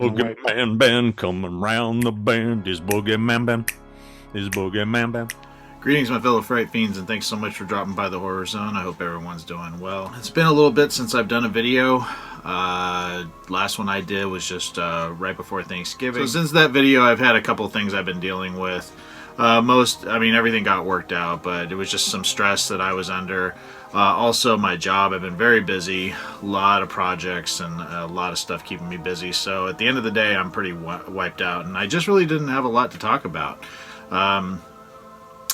BoogeyMan band coming round the bend. Is BoogeyMan band? Is BoogeyMan band? Greetings, my fellow Fright Fiends, and thanks so much for dropping by the Horror Zone. I hope everyone's doing well. It's been a little bit since I've done a video. Last one I did was just right before Thanksgiving. So since that video, I've had a couple of things I've been dealing with. Everything got worked out, but it was just some stress that I was under. Also, my job, I've been very busy, a lot of projects and a lot of stuff keeping me busy. So at the end of the day, I'm pretty wiped out, and I just really didn't have a lot to talk about.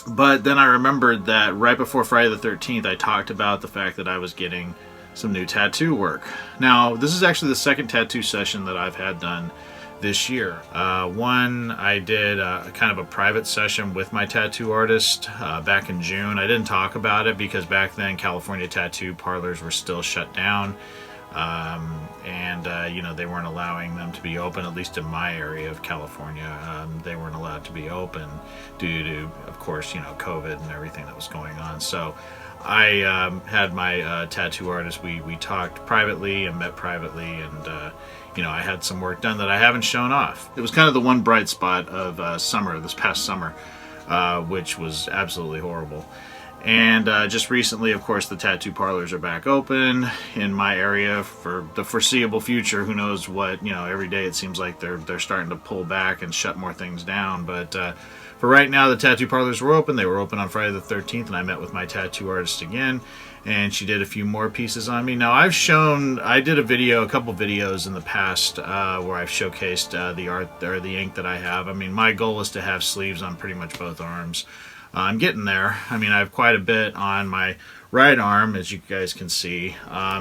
But then I remembered that right before Friday the 13th, I talked about the fact that I was getting some new tattoo work. Now, this is actually the second tattoo session that I've had done this year. One, I did kind of a private session with my tattoo artist back in June. I didn't talk about it because back then California tattoo parlors were still shut down. They weren't allowing them to be open, at least in my area of California. They weren't allowed to be open due to, of course, COVID and everything that was going on. So I had my tattoo artist, we talked privately and met privately, and I had some work done that I haven't shown off. It was kind of the one bright spot of this past summer, which was absolutely horrible. And just recently, of course, the tattoo parlors are back open in my area for the foreseeable future. Who knows what, every day it seems like they're starting to pull back and shut more things down. But for right now, the tattoo parlors were open. They were open on Friday the 13th, and I met with my tattoo artist again, and she did a few more pieces on me. Now, I did a couple videos in the past where I've showcased the art or the ink that I have. I mean, my goal is to have sleeves on pretty much both arms. I'm getting there. I mean, I have quite a bit on my right arm, as you guys can see.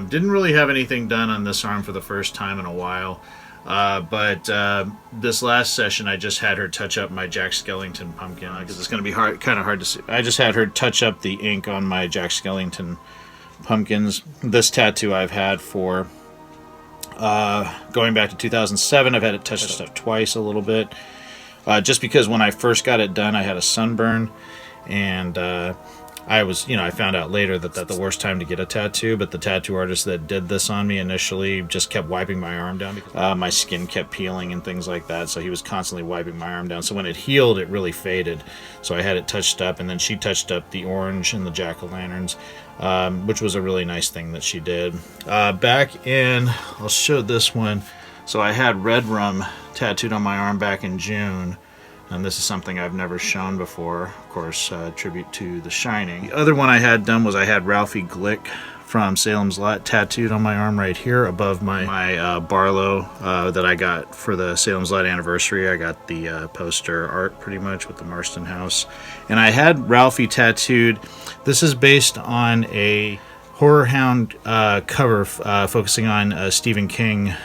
Didn't really have anything done on this arm for the first time in a while. But this last session, I just had her touch up my Jack Skellington pumpkin, because it's going to be kind of hard to see. I just had her touch up the ink on my Jack Skellington pumpkins. This tattoo I've had for going back to 2007. I've had it touched up twice a little bit. Just because when I first got it done, I had a sunburn, and I found out later that that's the worst time to get a tattoo, but the tattoo artist that did this on me initially just kept wiping my arm down because my skin kept peeling and things like that, so he was constantly wiping my arm down. So when it healed, it really faded, so I had it touched up, and then she touched up the orange and the jack-o'-lanterns, which was a really nice thing that she did. Back in, I'll show this one. So I had Red Rum tattooed on my arm back in June, and this is something I've never shown before, of course, tribute to The Shining. The other one I had done was I had Ralphie Glick from Salem's Lot tattooed on my arm right here above my Barlow that I got for the Salem's Lot anniversary. I got the poster art pretty much with the Marston House. And I had Ralphie tattooed. This is based on a Horror Hound cover focusing on Stephen King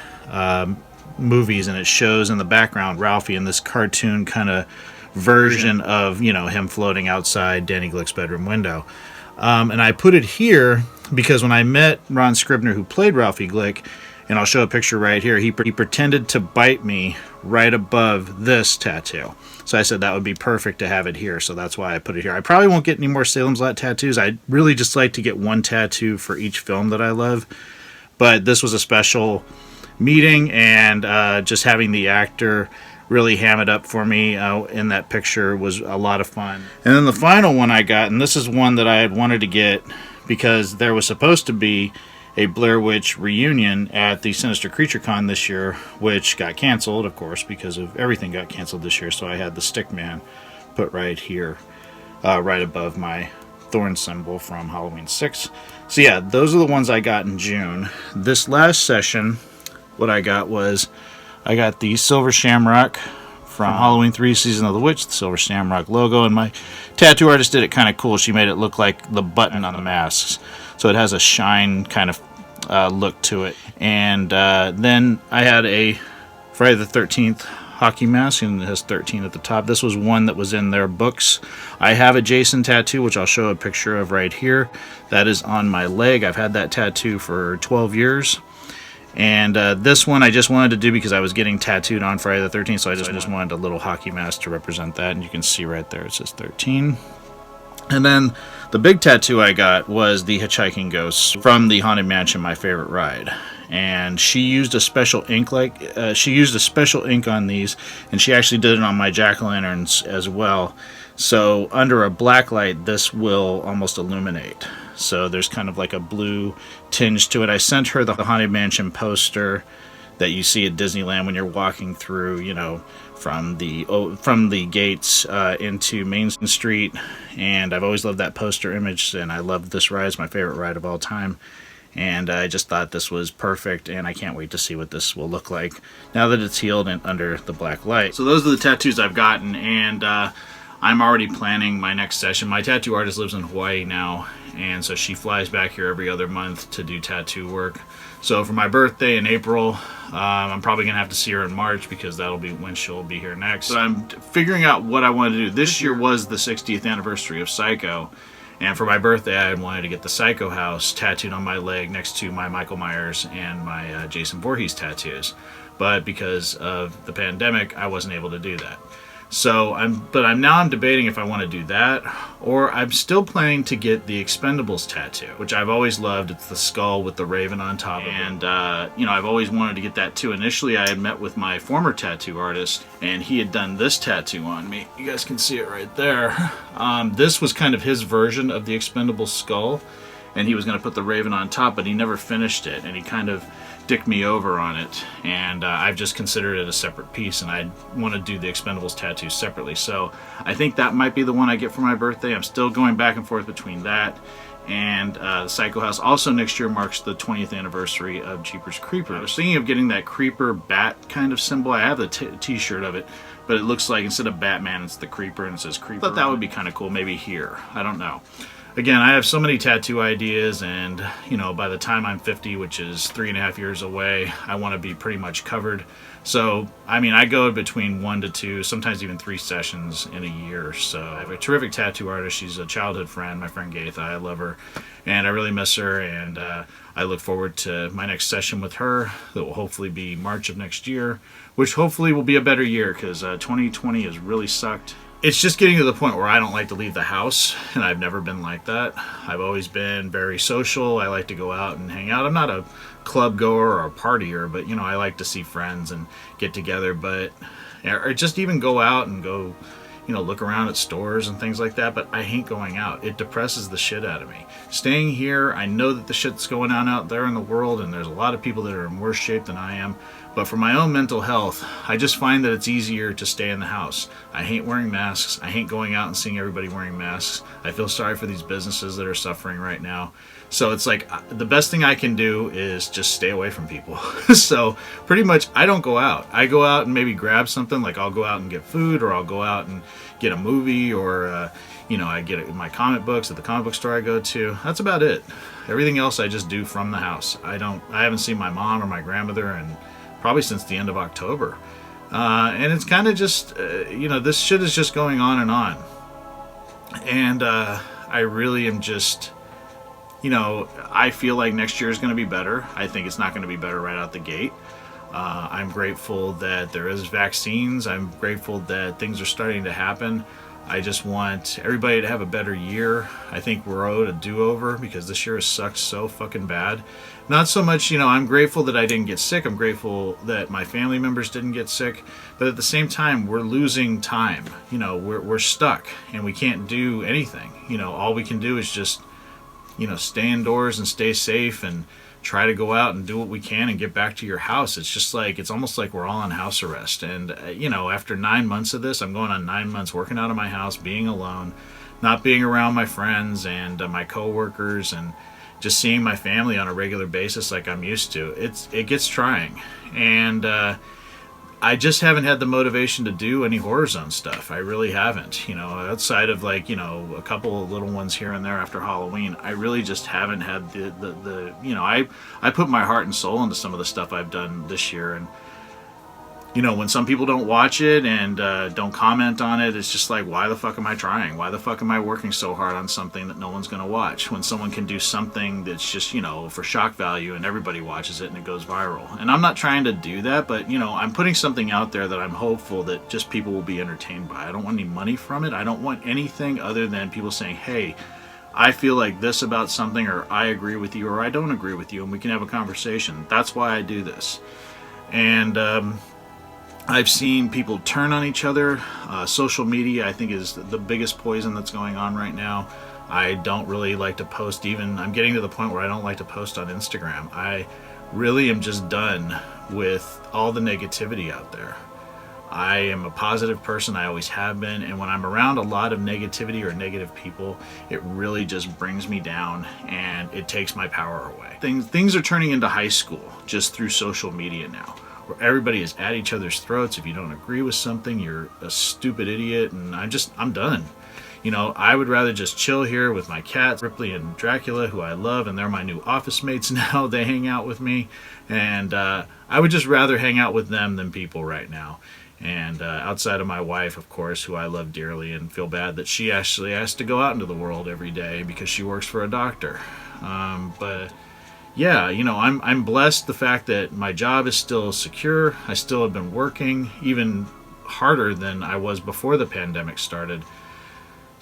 movies, and it shows in the background Ralphie in this cartoon kind of version of him floating outside Danny Glick's bedroom window, and I put it here because when I met Ron Scribner, who played Ralphie Glick, and I'll show a picture right here, he pretended to bite me right above this tattoo, so I said that would be perfect to have it here, so that's why I put it here. I probably won't get any more Salem's Lot tattoos. I'd really just like to get one tattoo for each film that I love, but this was a special meeting, and just having the actor really ham it up for me in that picture was a lot of fun. And then the final one I got, and this is one that I had wanted to get because there was supposed to be a Blair Witch reunion at the Sinister Creature Con this year, which got canceled, of course, because of everything got canceled this year. So I had the Stickman put right here, right above my thorn symbol from Halloween 6. So yeah, those are the ones I got in June. This last session, what I got the Silver Shamrock from Halloween 3 Season of the Witch, the Silver Shamrock logo, and my tattoo artist did it kind of cool. She made it look like the button on the masks, so it has a shine kind of look to it. And then I had a Friday the 13th hockey mask, and it has 13 at the top. This was one that was in their books. I have a Jason tattoo, which I'll show a picture of right here. That is on my leg. I've had that tattoo for 12 years. And this one I just wanted to do because I was getting tattooed on Friday the 13th, so I just wanted a little hockey mask to represent that, and you can see right there it says 13. And then the big tattoo I got was the Hitchhiking Ghosts from the Haunted Mansion, My Favorite Ride. and she used a special ink she used a special ink on these, and she actually did it on my jack-o'-lanterns as well. So under a black light, this will almost illuminate. So there's kind of like a blue tinge to it. I sent her the Haunted Mansion poster that you see at Disneyland when you're walking through, you know, from the gates into Main Street. And I've always loved that poster image, and I love this ride. It's my favorite ride of all time. And I just thought this was perfect, and I can't wait to see what this will look like now that it's healed and under the black light. So those are the tattoos I've gotten, and I'm already planning my next session. My tattoo artist lives in Hawaii now, and so she flies back here every other month to do tattoo work. So for my birthday in April, I'm probably going to have to see her in March, because that'll be when she'll be here next. So I'm figuring out what I want to do. This year was the 60th anniversary of Psycho, and for my birthday I wanted to get the Psycho house tattooed on my leg next to my Michael Myers and my Jason Voorhees tattoos. But because of the pandemic, I wasn't able to do that. So I'm debating if I want to do that, or I'm still planning to get the Expendables tattoo, which I've always loved. It's the skull with the raven on top of it. And, you know, I've always wanted to get that too. Initially, I had met with my former tattoo artist, and he had done this tattoo on me. You guys can see it right there. This was kind of his version of the Expendables skull, and he was going to put the raven on top, but he never finished it, and he kind of dicked me over on it, and I've just considered it a separate piece, and I want to do the Expendables tattoo separately. So I think that might be the one I get for my birthday. I'm still going back and forth between that and the Psycho House. Also next year marks the 20th anniversary of Jeepers Creepers. I was thinking of getting that creeper bat kind of symbol. I have the t-shirt of it, but it looks like instead of Batman, it's the creeper, and it says creeper. I thought that would be kind of cool, maybe here. I don't know. Again, I have so many tattoo ideas, and, you know, by the time I'm 50, which is 3.5 years away, I want to be pretty much covered. So, I mean, I go between 1 to 2, sometimes even 3 sessions in a year. So I have a terrific tattoo artist. She's a childhood friend, my friend Gaitha. I love her, and I really miss her, and I look forward to my next session with her that will hopefully be March of next year, which hopefully will be a better year, because 2020 has really sucked. It's just getting to the point where I don't like to leave the house, and I've never been like that. I've always been very social. I like to go out and hang out. I'm not a club goer or a partier, but, you know, I like to see friends and get together, or just even go out and go, you know, look around at stores and things like that. But I hate going out. It depresses the shit out of me. Staying here, I know that the shit's going on out there in the world, and there's a lot of people that are in worse shape than I am. But for my own mental health, I just find that it's easier to stay in the house. I hate wearing masks. I hate going out and seeing everybody wearing masks. I feel sorry for these businesses that are suffering right now. So it's like the best thing I can do is just stay away from people. So pretty much I don't go out. I go out and maybe grab something, like I'll go out and get food, or I'll go out and get a movie, or you know, I get my comic books at the comic book store I go to. That's about it. Everything else I just do from the house. I haven't seen my mom or my grandmother in probably since the end of October. And it's kind of just, you know, this shit is just going on and on. And I really am just, you know, I feel like next year is going to be better. I think it's not going to be better right out the gate. I'm grateful that there is vaccines. I'm grateful that things are starting to happen. I just want everybody to have a better year. I think we're owed a do-over, because this year has sucked so fucking bad. Not so much, you know, I'm grateful that I didn't get sick. I'm grateful that my family members didn't get sick. But at the same time, we're losing time. You know, we're stuck, and we can't do anything. You know, all we can do is just, you know, stay indoors and stay safe, and try to go out and do what we can and get back to your house. It's just like, it's almost like we're all on house arrest. And, you know, after 9 months of this, I'm going on 9 months working out of my house, being alone, not being around my friends and my coworkers, and just seeing my family on a regular basis like I'm used to. It gets trying. And I just haven't had the motivation to do any horror zone stuff. I really haven't. You know, outside of, like, you know, a couple of little ones here and there after Halloween, I really just haven't had the you know, I put my heart and soul into some of the stuff I've done this year. And, you know, when some people don't watch it and don't comment on it, it's just like, why the fuck am I trying? Why the fuck am I working so hard on something that no one's going to watch? When someone can do something that's just, you know, for shock value, and everybody watches it and it goes viral. And I'm not trying to do that, but, you know, I'm putting something out there that I'm hopeful that just people will be entertained by. I don't want any money from it. I don't want anything other than people saying, hey, I feel like this about something, or I agree with you, or I don't agree with you, and we can have a conversation. That's why I do this. And I've seen people turn on each other. Social media, I think, is the biggest poison that's going on right now. I don't really like to post, even, I'm getting to the point where I don't like to post on Instagram. I really am just done with all the negativity out there. I am a positive person, I always have been, and when I'm around a lot of negativity or negative people, it really just brings me down and it takes my power away. Things are turning into high school just through social media now, where everybody is at each other's throats. If you don't agree with something, you're a stupid idiot, and I'm done. You know, I would rather just chill here with my cats, Ripley and Dracula, who I love, and they're my new office mates now. They hang out with me, and I would just rather hang out with them than people right now. And outside of my wife, of course, who I love dearly and feel bad that she actually has to go out into the world every day because she works for a doctor. But yeah, you know, I'm blessed the fact that my job is still secure. I still have been working even harder than I was before the pandemic started.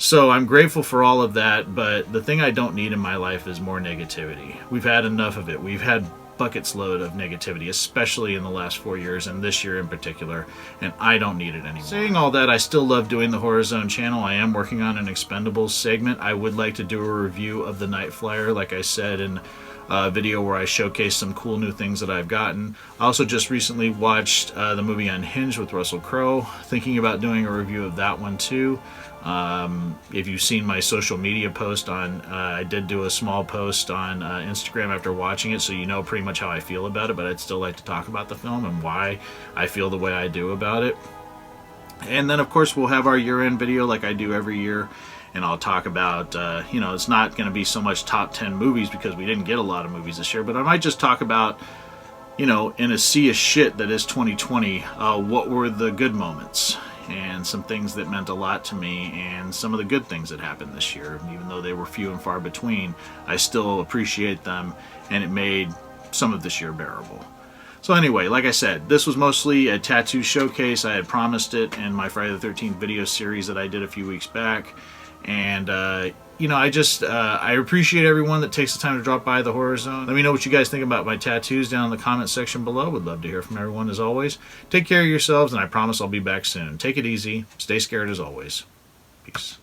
So I'm grateful for all of that, but the thing I don't need in my life is more negativity. We've had enough of it. We've had buckets load of negativity, especially in the last 4 years and this year in particular, and I don't need it anymore. Saying all that, I still love doing the Horror Zone channel. I am working on an Expendables segment. I would like to do a review of the Night Flyer, like I said in a video where I showcase some cool new things that I've gotten. I also just recently watched the movie Unhinged with Russell Crowe, thinking about doing a review of that one too. If you've seen my social media post on, I did do a small post on Instagram after watching it, so you know pretty much how I feel about it, but I'd still like to talk about the film and why I feel the way I do about it. And then of course we'll have our year-end video like I do every year, and I'll talk about, you know, it's not going to be so much top 10 movies because we didn't get a lot of movies this year, but I might just talk about, you know, in a sea of shit that is 2020, what were the good moments and some things that meant a lot to me, and some of the good things that happened this year. Even though they were few and far between, I still appreciate them, and it made some of this year bearable. So anyway, like I said, this was mostly a tattoo showcase. I had promised it in my Friday the 13th video series that I did a few weeks back. And, you know, I appreciate everyone that takes the time to drop by the Horror Zone. Let me know what you guys think about my tattoos down in the comment section below. Would love to hear from everyone as always. Take care of yourselves, and I promise I'll be back soon. Take it easy. Stay scared as always. Peace.